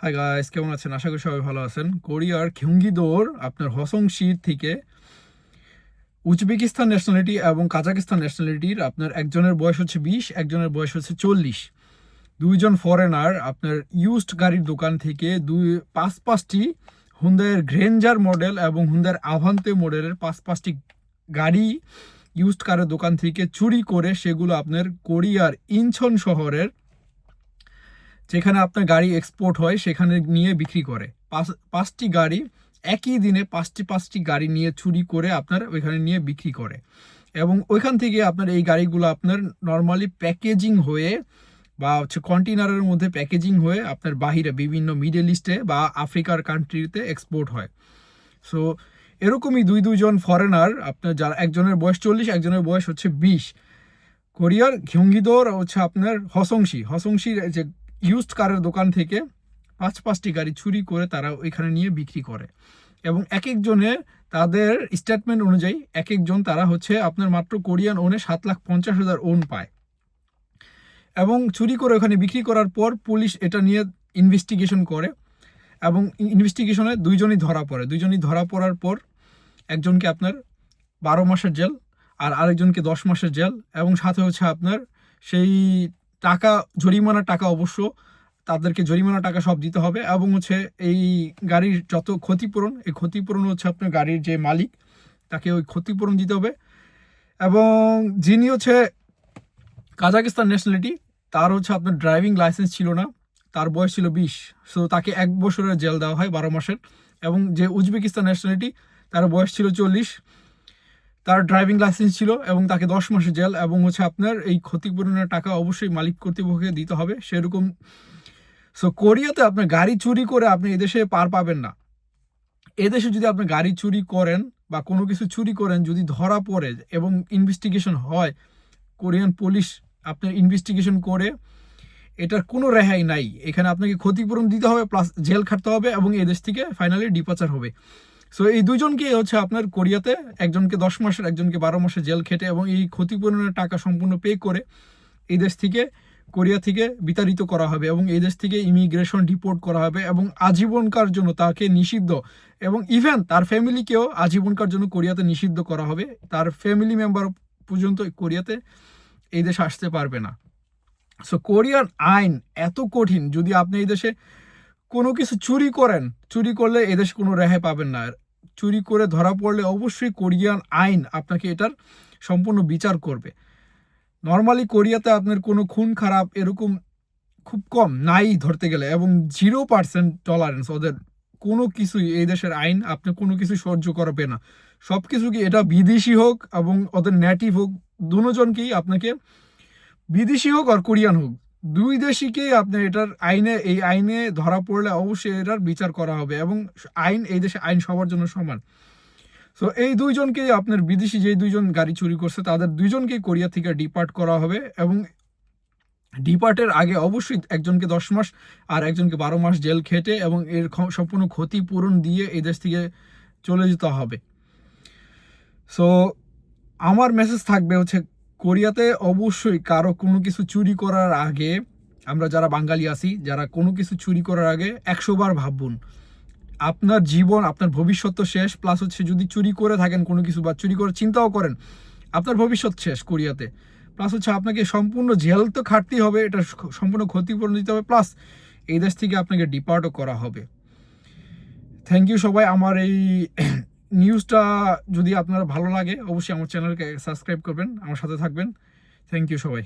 Hi guys, কেমন আছেন? আশা করি সবাই ভালো আছেন। কোরিয়ার গিয়ংগি-দোর আপনার হসং-সি থেকে উজবেকিস্তান ন্যাশনালিটি এবং কাজাকিস্তান ন্যাশনালিটির আপনার একজনের বয়স হচ্ছে 20, একজনের বয়স হচ্ছে 40। দুইজন ফরেনার আপনার ইউজড গাড়ির দোকান থেকে পাঁচটি হুন্দাইয়ের গ্রেঞ্জার মডেল এবং হুন্দাইয়ের আভান্তে মডেলের পাঁচটি গাড়ি ইউজড কারের দোকান থেকে চুরি করে সেগুলো আপনার কোরিয়ার ইনছন শহরের যেখানে আপনার গাড়ি এক্সপোর্ট হয় সেখানে নিয়ে বিক্রি করে। পাঁচটি গাড়ি একই দিনে পাঁচটি গাড়ি নিয়ে চুরি করে আপনার ওইখানে নিয়ে বিক্রি করে এবং ওইখান থেকে আপনার এই গাড়িগুলো আপনার নর্মালি প্যাকেজিং হয়ে বা হচ্ছে কন্টেনারের মধ্যে প্যাকেজিং হয়ে আপনার বাহিরে বিভিন্ন মিডল ইস্টে বা আফ্রিকার কান্ট্রিতে এক্সপোর্ট হয়। সো এরকমই দুইজন ফরেনার আপনার, যারা একজনের বয়স 40, একজনের বয়স হচ্ছে 20, কোরিয়ার গিয়ংগি-দোর হচ্ছে আপনার হসংসির যে ইউজড কারের দোকান থেকে পাঁচটি গাড়ি চুরি করে তারা ওইখানে নিয়ে বিক্রি করে এবং এক একজনের তাদের স্টেটমেন্ট অনুযায়ী এক একজন তারা হচ্ছে আপনার মাত্র কোরিয়ান ওনে 7,50,000 ওন পায় এবং চুরি করে ওখানে বিক্রি করার পর পুলিশ এটা নিয়ে ইনভেস্টিগেশন করে এবং ইনভেস্টিগেশনে দুইজনই ধরা পড়ার পর একজনকে আপনার 12 মাসের জেল আর আরেকজনকে 10 মাসের জেল এবং সাথে হচ্ছে আপনার সেই জরিমানার টাকা অবশ্য তাদেরকে জরিমানা টাকা সব দিতে হবে এবং হচ্ছে এই গাড়ির যত ক্ষতিপূরণ, এই ক্ষতিপূরণ হচ্ছে আপনার গাড়ির যে মালিক তাকে ওই ক্ষতিপূরণ দিতে হবে। এবং যিনি হচ্ছে কাজাকিস্তান ন্যাশনালিটি, তার হচ্ছে আপনার ড্রাইভিং লাইসেন্স ছিল না, তার বয়স ছিল 20, সো তাকে 1 বছরের জেল দেওয়া হয় 12 মাসের। এবং যে উজবেকিস্তান ন্যাশনালিটি, তার বয়স ছিল 40, তার ড্রাইভিং লাইসেন্স ছিল এবং তাকে 10 মাসের জেল এবং হচ্ছে আপনার এই ক্ষতিপূরণের টাকা অবশ্যই মালিক কর্তৃপক্ষকে দিতে হবে সেরকম। সো কোরিয়াতে আপনার গাড়ি চুরি করে আপনি এদেশে পার পাবেন না। এদেশে যদি আপনি গাড়ি চুরি করেন বা কোনো কিছু চুরি করেন, যদি ধরা পড়ে এবং ইনভেস্টিগেশন হয়, কোরিয়ান পুলিশ আপনার ইনভেস্টিগেশন করে এটার কোনো রেহাই নাই। এখানে আপনাকে ক্ষতিপূরণ দিতে হবে প্লাস জেল খাটতে হবে এবং এদেশ থেকে ফাইনালি ডিপাচার হবে। সো এই দুইজনকে হচ্ছে আপনার কোরিয়াতে, একজনকে 10 মাসের, একজনকে 12 মাসের জেল খেটে এবং এই ক্ষতিপূরণের টাকা সম্পূর্ণ পে করে এই দেশ থেকে, কোরিয়া থেকে বিতাড়িত করা হবে এবং এই দেশ থেকে ইমিগ্রেশন ডিপোর্ট করা হবে এবং আজীবনকার জন্য তাকে নিষিদ্ধ এবং ইভেন তার ফ্যামিলিকেও আজীবনকার জন্য কোরিয়াতে নিষিদ্ধ করা হবে। তার ফ্যামিলি মেম্বার পর্যন্ত কোরিয়াতে এই দেশে আসতে পারবে না। সো কোরিয়ান আইন এত কঠিন, যদি আপনি এই দেশে কোনো কিছু চুরি করলে এদেশে কোনো রেহাই পাবেন না। চুরি করে ধরা পড়লে অবশ্যই কোরিয়ান আইন আপনাকে এটার সম্পূর্ণ বিচার করবে। নর্মালি কোরিয়াতে আপনার কোনো খুন খারাপ এরকম খুব কম, নাই ধরতে গেলে, এবং 0% টলারেন্স ওদের। কোনো কিছুই এই দেশের আইন আপনি কোনো কিছু সহ্য করবে না। সব কিছু কি এটা বিদেশি হোক এবং ওদের নেটিভ হোক, দুজনকেই আপনাকে, বিদেশি হোক আর কোরিয়ান হোক, দুই দেশিকেই আপনি এটার এই আইনে ধরা পড়লে অবশ্যই এটার বিচার করা হবে এবং এই দেশে আইন সবার জন্য সমান। সো এই দুইজনকেই আপনার, বিদেশি যে দুইজন গাড়ি চুরি করছে তাদের দুইজনকেই কোরিয়া থেকে ডিপার্ট করা হবে এবং ডিপার্টের আগে অবশ্যই একজনকে 10 মাস আর একজনকে 12 মাস জেল খেটে এবং এর সম্পূর্ণ ক্ষতিপূরণ দিয়ে এই দেশ থেকে চলে যেতে হবে। সো আমার মেসেজ থাকবে হচ্ছে, কোরিয়াতে অবশ্যই কারো কোনো কিছু চুরি করার আগে, আমরা যারা বাঙালি আছি, যারা কোনো কিছু চুরি করার আগে 100 বার ভাবুন। আপনার জীবন, আপনার ভবিষ্যৎ তো শেষ, প্লাস হচ্ছে যদি চুরি করে থাকেন কোনো কিছু বা চুরি করার চিন্তাও করেন, আপনার ভবিষ্যৎ শেষ কোরিয়াতে। প্লাস হচ্ছে আপনাকে সম্পূর্ণ জেল তো খাটতেই হবে, এটা সম্পূর্ণ ক্ষতিপূরণ দিতে হবে, প্লাস এই দেশ থেকে আপনাকে ডিপার্টও করা হবে। থ্যাংক ইউ সবাই। আমার এই নিউজটা যদি আপনার ভালো লাগে অবশ্যই আমার চ্যানেলকে সাবস্ক্রাইব করবেন, আমার সাথে থাকবেন। থ্যাংক ইউ সবাই।